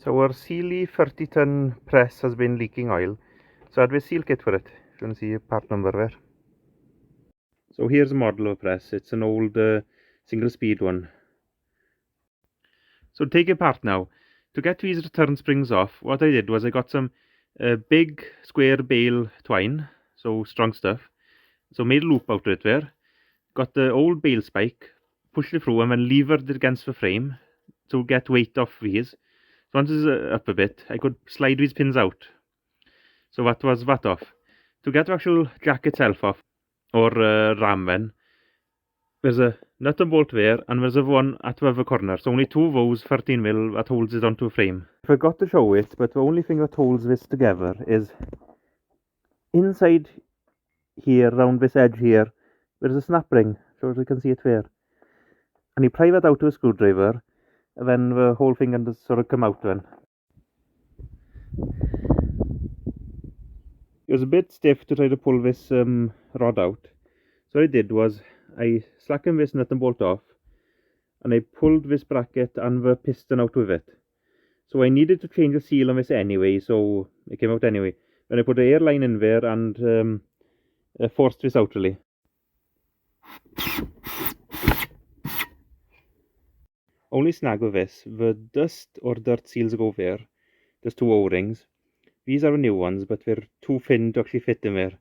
So our Sealey 30-ton press has been leaking oil. So I had a seal kit for it. If you want to see a part number there. So here's a model of press. It's an old single speed one. So to take it apart now. To get these return springs off, what I did was I got some big square bale twine, so strong stuff. So made a loop out of it there. Got the old bale spike, pushed it through and then levered it against the frame to get weight off these. So once it's up a bit, I could slide these pins out. So that was that off. To get the actual jack itself off, or ram then, there's a nut and bolt there, and there's a one at the other corner. So only two of those 13mm that holds it onto a frame. I forgot to show it, but the only thing that holds this together is inside here, around this edge here, there's a snap ring, so you can see it there. And you pry that out with a screwdriver, and then the whole thing can just sort of come out then. It was a bit stiff to try to pull this rod out. So what I did was I slackened this nut and bolt off, and I pulled this bracket and the piston out with it. So I needed to change the seal on this anyway, so it came out anyway. Then I put the air line in there and forced this out really. Only snag with this, the dust or dirt seals go there. There's two O-rings. These are new ones, but they're too thin to actually fit in there.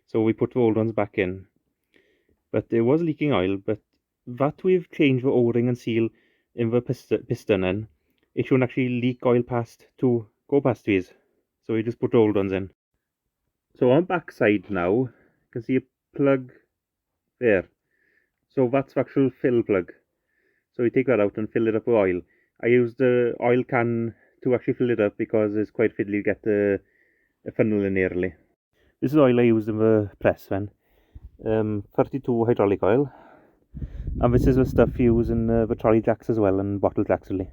So we put the old ones back in. But it was leaking oil, but that we've changed the O-ring and seal in the piston in, it shouldn't actually leak oil go past these. So we just put the old ones in. So on back side now, you can see a plug there. So that's the actual fill plug. So we take that out and fill it up with oil. I used the oil can to actually fill it up because it's quite fiddly to get a funnel in nearly. This is oil I used in the press then. 32 hydraulic oil. And this is the stuff used in the trolley jacks as well and bottle jacks really.